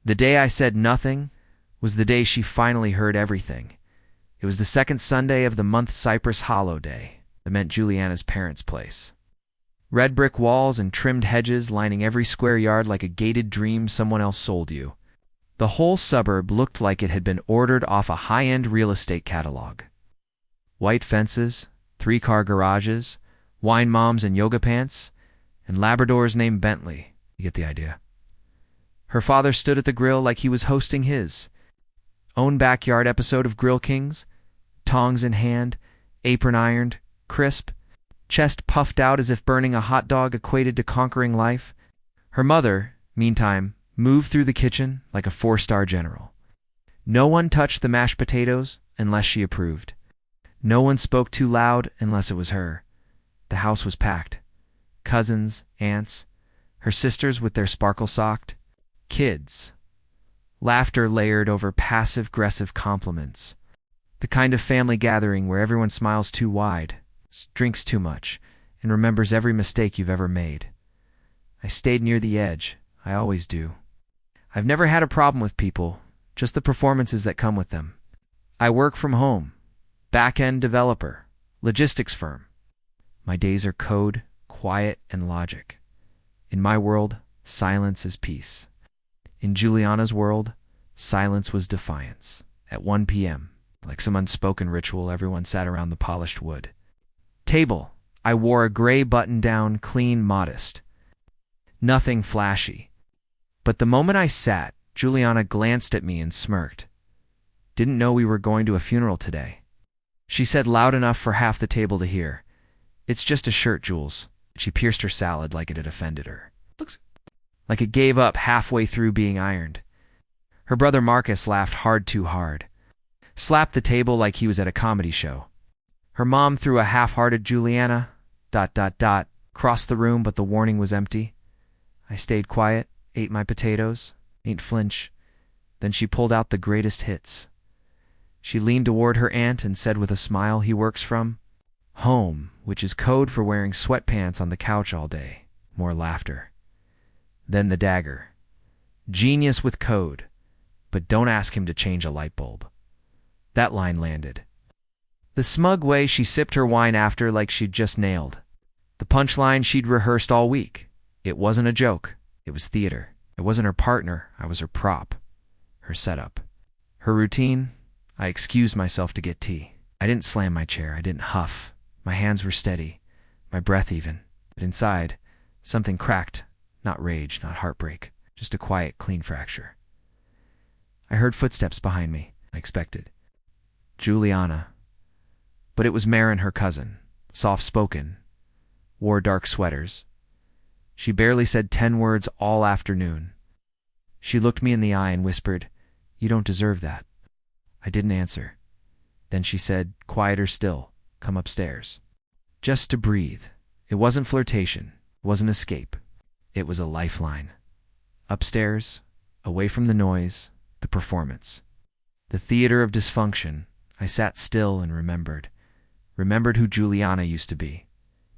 The day I said nothing was the day she finally heard everything. It was the second Sunday of the month, Cypress Hollow Day. That meant Juliana's parents' place. Red brick walls and trimmed hedges lining every square yard like a gated dream someone else sold you. The whole suburb looked like it had been ordered off a high-end real estate catalog. White fences, 3-car garages, wine moms in yoga pants, and Labradors named Bentley. You get the idea. Her father stood at the grill like he was hosting his own backyard episode of Grill Kings, tongs in hand, apron ironed, crisp, chest puffed out as if burning a hot dog equated to conquering life. Her mother, meantime, moved through the kitchen like a 4-star general. No one touched the mashed potatoes unless she approved. No one spoke too loud unless it was her. The house was packed. Cousins, aunts, her sisters with their sparkle-socked kids. Laughter layered over passive-aggressive compliments. The kind of family gathering where everyone smiles too wide, drinks too much, and remembers every mistake you've ever made. I stayed near the edge. I always do. I've never had a problem with people, just the performances that come with them. I work from home, back-end developer, logistics firm. My days are code, quiet, and logic. In my world, silence is peace. In Juliana's world, silence was defiance. At 1 p.m., like some unspoken ritual, everyone sat around the polished wood table. I wore a gray button-down, clean, modest. Nothing flashy. But the moment I sat, Juliana glanced at me and smirked. Didn't know we were going to a funeral today. She said loud enough for half the table to hear, "It's just a shirt, Jules." She pierced her salad like it had offended her. Looks like it gave up halfway through being ironed. Her brother Marcus laughed hard, too hard. Slapped the table like he was at a comedy show. Her mom threw a half-hearted Juliana, ... crossed the room, but the warning was empty. I stayed quiet, ate my potatoes, ain't flinch. Then she pulled out the greatest hits. She leaned toward her aunt and said with a smile he works from home, which is code for wearing sweatpants on the couch all day. More laughter. Then the dagger. Genius with code, but don't ask him to change a light bulb. That line landed. The smug way she sipped her wine after like she'd just nailed. The punchline she'd rehearsed all week. It wasn't a joke. It was theater. I wasn't her partner. I was her prop. Her setup. Her routine. I excused myself to get tea. I didn't slam my chair. I didn't huff. My hands were steady. My breath even. But inside, something cracked. Not rage, not heartbreak. Just a quiet, clean fracture. I heard footsteps behind me. I expected. Juliana. But it was Maren, her cousin. Soft-spoken. Wore dark sweaters. She barely said 10 words all afternoon. She looked me in the eye and whispered, "You don't deserve that." I didn't answer. Then she said, quieter still, "Come upstairs." Just to breathe. It wasn't flirtation. It wasn't escape. It was a lifeline. Upstairs, away from the noise, the performance. The theater of dysfunction. I sat still and remembered. Remembered who Juliana used to be.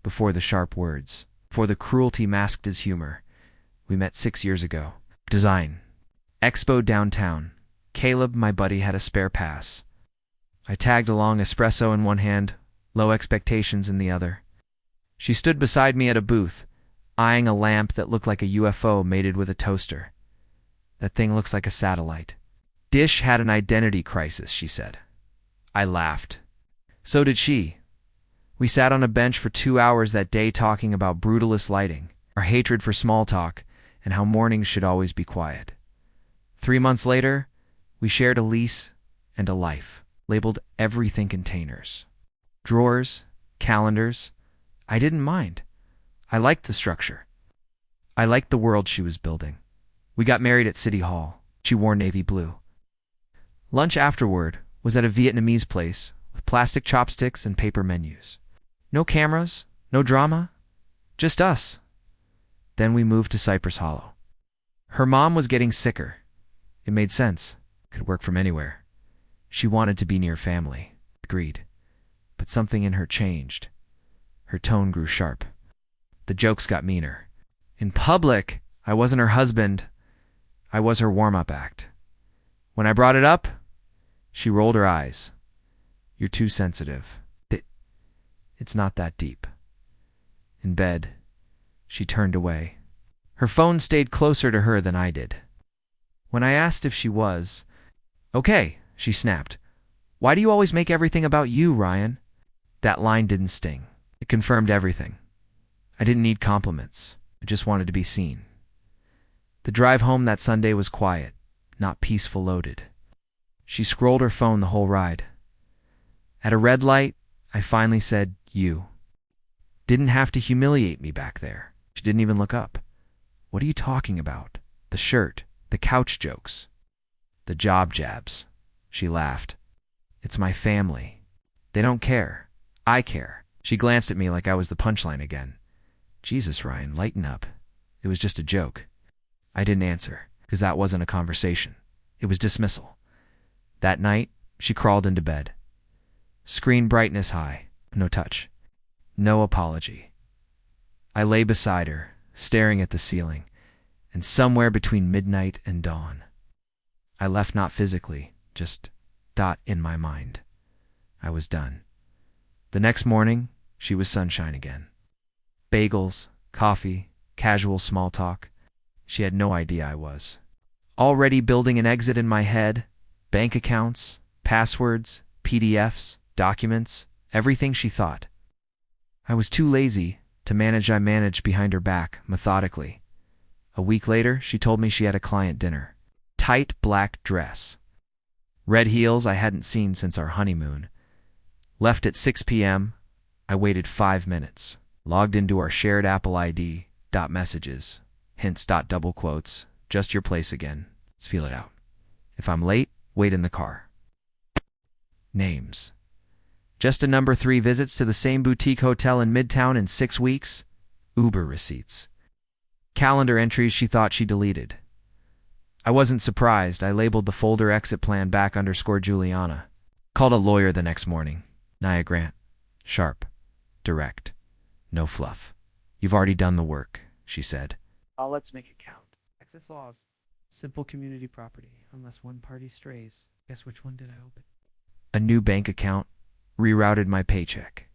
Before the sharp words. Before the cruelty masked as humor. We met 6 years ago. Design. Expo downtown. Caleb, my buddy, had a spare pass. I tagged along, espresso in one hand, low expectations in the other. She stood beside me at a booth, eyeing a lamp that looked like a UFO mated with a toaster. "That thing looks like a satellite." Dish had an identity crisis, she said. I laughed. So did she. We sat on a bench for 2 hours that day talking about brutalist lighting, our hatred for small talk, and how mornings should always be quiet. 3 months later, we shared a lease and a life, labeled everything containers. Drawers, calendars. I didn't mind. I liked the structure. I liked the world she was building. We got married at City Hall. She wore navy blue. Lunch afterward was at a Vietnamese place with plastic chopsticks and paper menus. No cameras, no drama, just us. Then we moved to Cypress Hollow. Her mom was getting sicker. It made sense. Could work from anywhere. She wanted to be near family. Agreed. But something in her changed. Her tone grew sharp. The jokes got meaner. In public, I wasn't her husband. I was her warm-up act. When I brought it up, she rolled her eyes. You're too sensitive. It's not that deep. In bed, she turned away. Her phone stayed closer to her than I did. When I asked if she was, "Okay," she snapped. "Why do you always make everything about you, Ryan?" That line didn't sting. It confirmed everything. I didn't need compliments. I just wanted to be seen. The drive home that Sunday was quiet, not peaceful loaded. She scrolled her phone the whole ride. At a red light, I finally said, "You." Didn't have to humiliate me back there. She didn't even look up. "What are you talking about?" The shirt, the couch jokes, the job jabs. She laughed. "It's my family. They don't care. I care." She glanced at me like I was the punchline again. Jesus, Ryan, lighten up. It was just a joke. I didn't answer, because that wasn't a conversation. It was dismissal. That night, she crawled into bed. Screen brightness high, no touch, no apology. I lay beside her, staring at the ceiling, and somewhere between midnight and dawn, I left not physically, just in my mind. I was done. The next morning, she was sunshine again. Bagels, coffee, casual small talk. She had no idea I was. Already building an exit in my head, bank accounts, passwords, PDFs, documents, everything she thought. I was too lazy to manage. I managed behind her back, methodically. A week later, she told me she had a client dinner. Tight black dress. Red heels I hadn't seen since our honeymoon. Left at 6 p.m., I waited 5 minutes. Logged into our shared Apple ID, messages, hints, double quotes, just your place again. Let's feel it out. If I'm late, wait in the car. Names. Just a number 3 visits to the same boutique hotel in Midtown in 6 weeks. Uber receipts. Calendar entries she thought she deleted. I wasn't surprised. I labeled the folder exit plan back_Juliana. Called a lawyer the next morning. Nia Grant. Sharp. Direct. No fluff. "You've already done the work," she said. Let's make it count. Access laws. Simple community property, unless one party strays. Guess which one did I open? A new bank account. Rerouted my paycheck.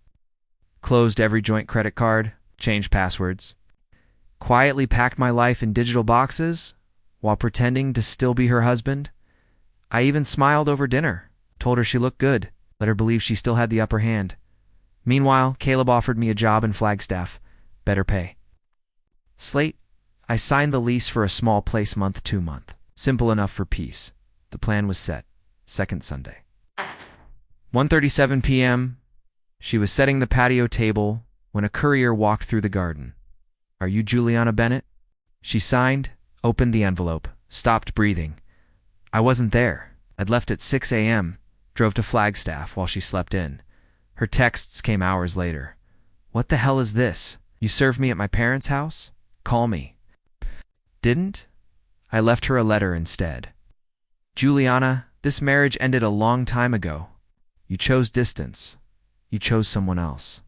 Closed every joint credit card. Changed passwords. Quietly packed my life in digital boxes while pretending to still be her husband. I even smiled over dinner. Told her she looked good. Let her believe she still had the upper hand. Meanwhile, Caleb offered me a job in Flagstaff. Better pay. Slate. I signed the lease for a small place month to month. Simple enough for peace. The plan was set. Second Sunday. 1:37 p.m. She was setting the patio table when a courier walked through the garden. "Are you Juliana Bennett?" She signed, opened the envelope, stopped breathing. I wasn't there. I'd left at 6 a.m., drove to Flagstaff while she slept in. Her texts came hours later. "What the hell is this? You served me at my parents' house? Call me." Didn't? I left her a letter instead. "Juliana, this marriage ended a long time ago. You chose distance. You chose someone else."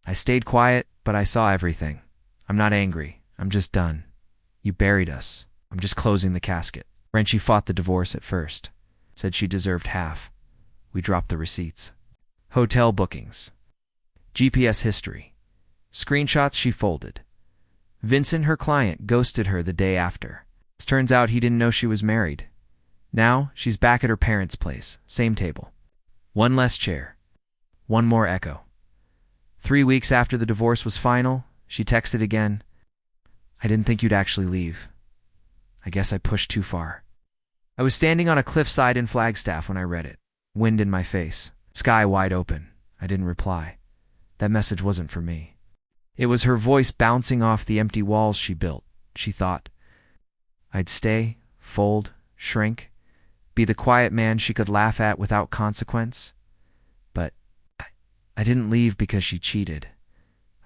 I stayed quiet, but I saw everything. I'm not angry. I'm just done. You buried us. I'm just closing the casket. Frenchie fought the divorce at first. Said she deserved half. We dropped the receipts. Hotel bookings. GPS history. Screenshots she folded. Vincent, her client, ghosted her the day after. It turns out he didn't know she was married. Now she's back at her parents' place. Same table. One less chair. One more echo. 3 weeks after the divorce was final, she texted again. "I didn't think you'd actually leave. I guess I pushed too far." I was standing on a cliffside in Flagstaff when I read it. Wind in my face. Sky wide open. I didn't reply. That message wasn't for me. It was her voice bouncing off the empty walls she built. She thought. I'd stay, fold, shrink, be the quiet man she could laugh at without consequence. But I didn't leave because she cheated.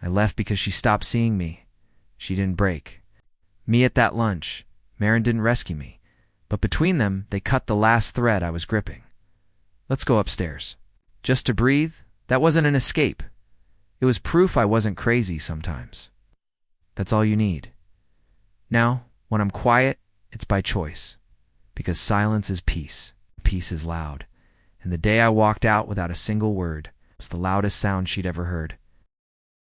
I left because she stopped seeing me. She didn't break. Me at that lunch. Marin didn't rescue me. But between them, they cut the last thread I was gripping. "Let's go upstairs." Just to breathe? That wasn't an escape. It was proof I wasn't crazy sometimes. That's all you need. Now, when I'm quiet, It's by choice, because silence is peace. Peace is loud. And the day I walked out without a single word was the loudest sound she'd ever heard.